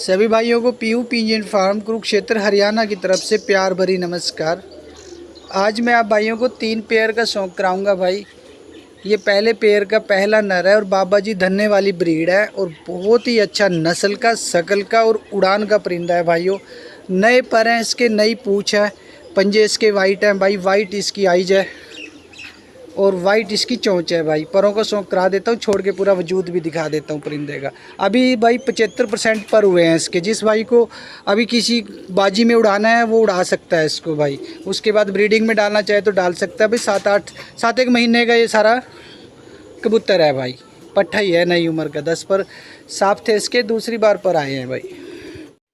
सभी भाइयों को पीयू पिंजन फार्म कुरुक्षेत्र हरियाणा की तरफ से प्यार भरी नमस्कार। आज मैं आप भाइयों को 3 पेयर का शौक कराऊंगा भाई। ये पहले पेयर का पहला नर है और बाबा जी धन्ने वाली ब्रीड है और बहुत ही अच्छा नस्ल का, शकल का और उड़ान का परिंदा है भाइयों। नए पर हैं इसके, नई पूँछ है, पंजे इसके वाइट हैं भाई, वाइट इसकी आइज है और वाइट इसकी चोंच है भाई। परों का शौक करा देता हूँ, छोड़ के पूरा वजूद भी दिखा देता हूँ परिंदे का। अभी भाई 75% पर हुए हैं इसके। जिस भाई को अभी किसी बाजी में उड़ाना है वो उड़ा सकता है इसको भाई। उसके बाद ब्रीडिंग में डालना चाहे तो डाल सकता है भाई। 7-8 महीने का ये सारा कबूतर है भाई। पट्ठा ही है, नई उम्र का। 10 पर साफ थे इसके, दूसरी बार पर आए हैं भाई।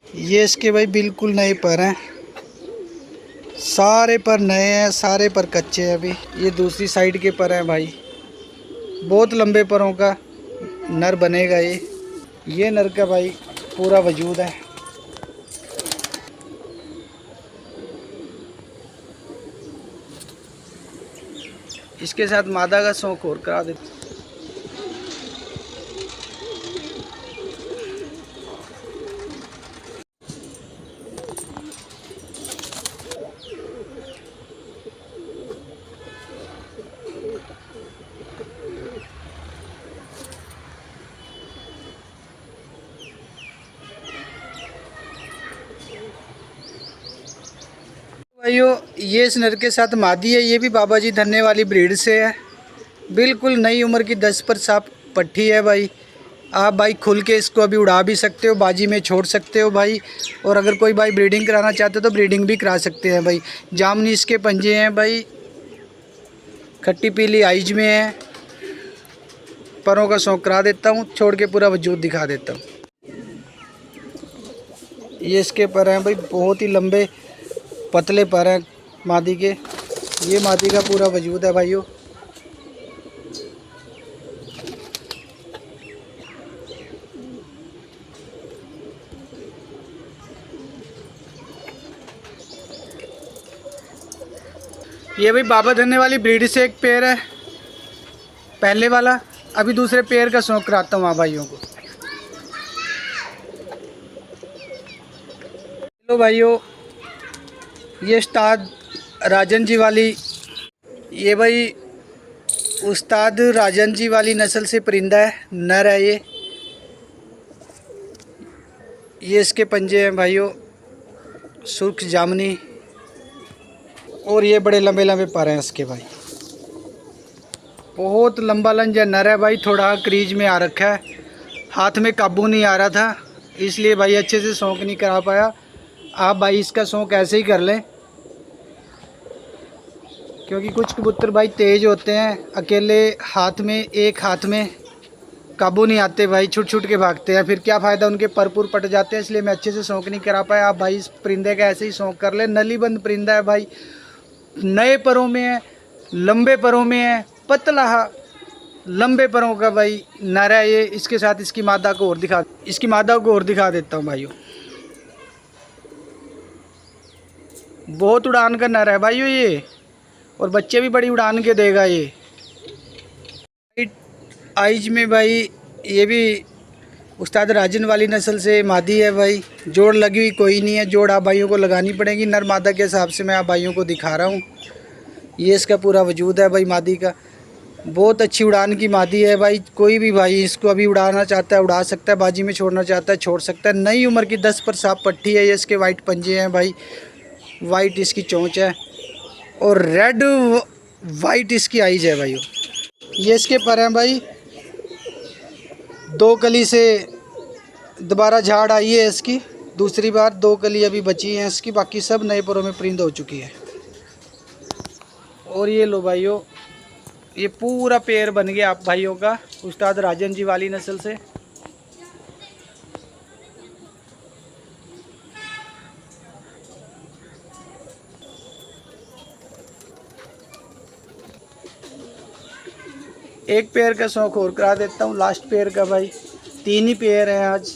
ये इसके भाई बिल्कुल नए पर हैं, सारे पर नए हैं, सारे पर कच्चे हैं अभी। ये दूसरी साइड के पर हैं भाई। बहुत लंबे परों का नर बनेगा ये नर का भाई पूरा वजूद है। इसके साथ मादा का शौक और करा देते। भाइयों ये इस नर के साथ मादी है। ये भी बाबा जी धन्ने वाली ब्रीड से है। बिल्कुल नई उम्र की 10 पर साफ पट्टी है भाई। आप भाई खुल के इसको अभी उड़ा भी सकते हो, बाजी में छोड़ सकते हो भाई। और अगर कोई भाई ब्रीडिंग कराना चाहते हो तो ब्रीडिंग भी करा सकते हैं भाई। जामनी इसके पंजे हैं भाई, खट्टी पीली आइज में है। परों का शौक करा देता हूँ, छोड़ के पूरा वजूद दिखा देता हूँ। ये इसके पर हैं भाई, बहुत ही लंबे पतले पर हैं मादी के। ये मादी का पूरा वजूद है भाइयों। ये भाई बाबा धन्ने वाली ब्रीड से एक पेयर है, पहले वाला। अभी दूसरे पेयर का शौक कराता हूँ आप भाइयों को। हेलो भाइयों, ये उस्ताद राजन जी वाली, ये भाई उस्ताद राजन जी वाली नस्ल से परिंदा है, नर है ये इसके पंजे हैं भाइयों, सुर्ख जामनी। और ये बड़े लंबे लंबे पर हैं इसके भाई। बहुत लंबा लंजा नर है भाई। थोड़ा क्रीज में आ रखा है, हाथ में काबू नहीं आ रहा था, इसलिए भाई अच्छे से शौक नहीं करा पाया। आप भाई इसका शौक ऐसे ही कर लें, क्योंकि कुछ कबूतर भाई तेज़ होते हैं, अकेले हाथ में, एक हाथ में काबू नहीं आते भाई, छुट छुट के भागते हैं, फिर क्या फ़ायदा, उनके परपुर पट जाते हैं। इसलिए मैं अच्छे से शौक नहीं करा पाया। आप भाई इस परिंदे का ऐसे ही शौक कर ले। नली बंद परिंदा है भाई, नए परों में है, लंबे परों में है, पतला लंबे परों का भाई नर है ये। इसके साथ इसकी मादा को और दिखा देता हूँ भाइयों। बहुत उड़ान का नर है भाइयों ये, और बच्चे भी बड़ी उड़ान के देगा ये। आइज में भाई ये भी उस्ताद राजन वाली नस्ल से मादी है भाई। जोड़ लगी हुई कोई नहीं है, जोड़ आप भाइयों को लगानी पड़ेगी। नर मादा के हिसाब से मैं आप भाइयों को दिखा रहा हूँ। ये इसका पूरा वजूद है भाई मादी का। बहुत अच्छी उड़ान की मादी है भाई। कोई भी भाई इसको अभी उड़ाना चाहता है उड़ा सकता है, बाजी में छोड़ना चाहता है छोड़ सकता है। नई उम्र की 10 पर साफ पट्टी है। ये इसके वाइट पंजे हैं भाई, वाइट इसकी चोंच है और रेड वाइट इसकी आइज है भाई। ये इसके पर हैं भाई, 2 कली से दोबारा झाड़ आई है इसकी, दूसरी बार 2 कली अभी बची हैं इसकी, बाकी सब नए परों में परिंद हो चुकी है। और ये लो भाइयों, ये पूरा पेयर बन गया आप भाइयों का उस्ताद राजन जी वाली नस्ल से। एक पेयर का शौक और करा देता हूँ, लास्ट पेयर का भाई। 3 ही पेयर हैं आज।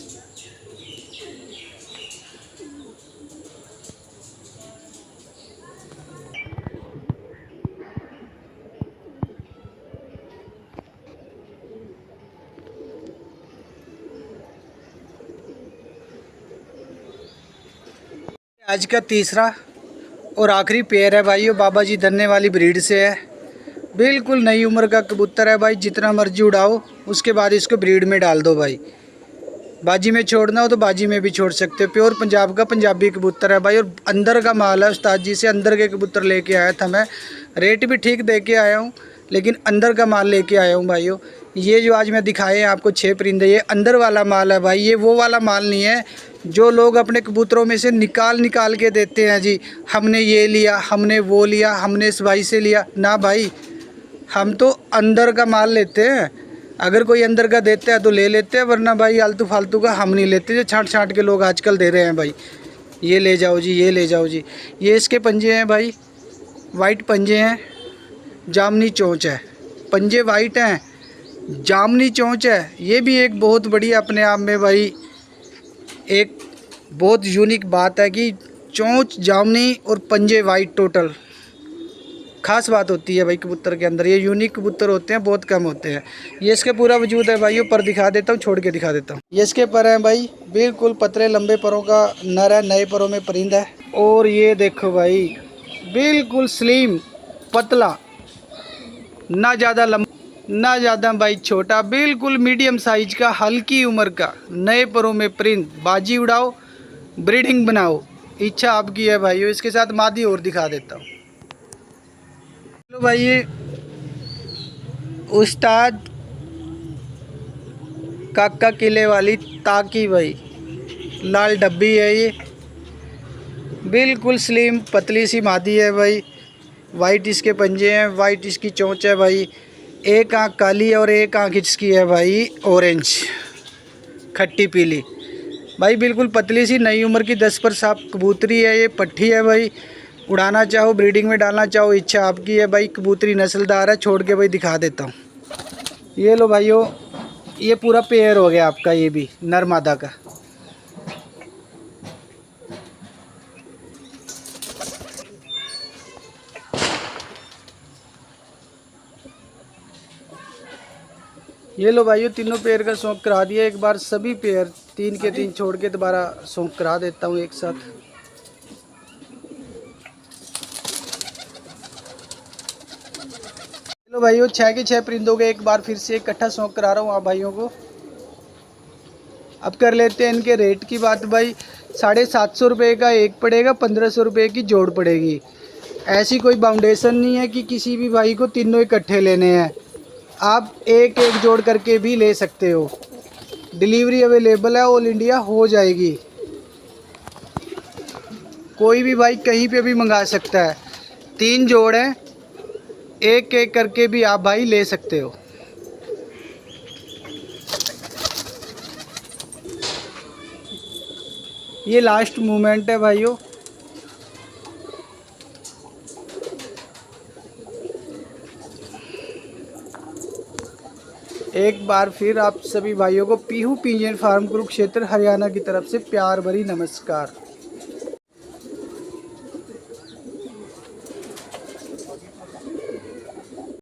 आज का तीसरा और आखिरी पेयर है भाइयों, बाबा जी धन्ने वाली ब्रीड से है। बिल्कुल नई उम्र का कबूतर है भाई, जितना मर्जी उड़ाओ, उसके बाद इसको ब्रीड में डाल दो भाई। बाजी में छोड़ना हो तो बाजी में भी छोड़ सकते हो। प्योर पंजाब का पंजाबी कबूतर है भाई, और अंदर का माल है। उस्ताद जी से अंदर के कबूतर लेके आया था मैं, रेट भी ठीक दे के आया हूँ, लेकिन अंदर का माल लेके आया हूँ भाइयों। ये जो आज मैं दिखाए हैं आपको 6 परिंदे, ये अंदर वाला माल है भाई। ये वो वाला माल नहीं है जो लोग अपने कबूतरों में से निकाल के देते हैं जी, हमने ये लिया, हमने वो लिया, हमने इस भाई से लिया। ना भाई, हम तो अंदर का माल लेते हैं। अगर कोई अंदर का देता है तो ले लेते हैं, वरना भाई आलतू फालतू का हम नहीं लेते जो छांट के लोग आजकल दे रहे हैं भाई। ये ले जाओ जी, ये ले जाओ जी। ये इसके पंजे हैं भाई, वाइट पंजे हैं, जामनी चोंच है। पंजे वाइट हैं, जामनी चोंच है। ये भी एक बहुत बड़ी अपने आप में भाई एक बहुत यूनिक बात है कि चोंच जामनी और पंजे वाइट, टोटल खास बात होती है भाई कबूतर के अंदर। ये यूनिक कबूतर होते हैं, बहुत कम होते हैं। ये इसके पूरा वजूद है भाई, पर दिखा देता हूँ, छोड़ के दिखा देता हूँ। ये इसके पर हैं भाई, बिल्कुल पतले लंबे परों का नर है, नए परों में परिंदा है। और ये देखो भाई, बिल्कुल स्लिम पतला, ना ज़्यादा लंबा ना ज़्यादा भाई छोटा, बिल्कुल मीडियम साइज का, हल्की उम्र का, नए परों में परिंद। बाजी उड़ाओ, ब्रीडिंग बनाओ, इच्छा आपकी है भाई। इसके साथ मादी और दिखा देता हूँ। चलो भाई, ये उस्ताद काका किले वाली ताकी भाई, लाल डब्बी है ये, बिल्कुल स्लिम पतली सी मादी है भाई। वाइट इसके पंजे हैं, वाइट इसकी चोंच है भाई। एक आँख काली है और एक आँख इसकी है भाई ऑरेंज, खट्टी पीली भाई। बिल्कुल पतली सी, नई उम्र की 10 पर साफ कबूतरी है। ये पट्ठी है भाई, उड़ाना चाहो, ब्रीडिंग में डालना चाहो, इच्छा आपकी है भाई। कबूतरी नस्लदार है, छोड़ के भाई दिखा देता हूँ। ये लो भाइयों, ये पूरा पेयर हो गया आपका, ये भी नर मादा का। ये लो भाइयों, तीनों पेयर का शौक करा दिया एक बार। सभी पेयर 3 के 3 छोड़ के दोबारा शौक करा देता हूँ एक साथ। लो भाइयों, 6 के 6 परिंदों के एक बार फिर से इकट्ठा शौक करा रहा हूँ आप भाइयों को। अब कर लेते हैं इनके रेट की बात भाई। 750 रुपये का एक पड़ेगा, 1500 रुपये की जोड़ पड़ेगी। ऐसी कोई बाउंडेशन नहीं है कि किसी भी भाई को तीनों इकट्ठे लेने हैं। आप एक एक जोड़ करके भी ले सकते हो। डिलीवरी अवेलेबल है, ऑल इंडिया हो जाएगी। कोई भी भाई कहीं पे भी मंगा सकता है। 3 जोड़ हैं, एक एक करके भी आप भाई ले सकते हो। ये लास्ट मूवमेंट है भाइयों। एक बार फिर आप सभी भाइयों को पीहू पिंजन फार्म कुरुक्षेत्र हरियाणा की तरफ से प्यार भरी नमस्कार।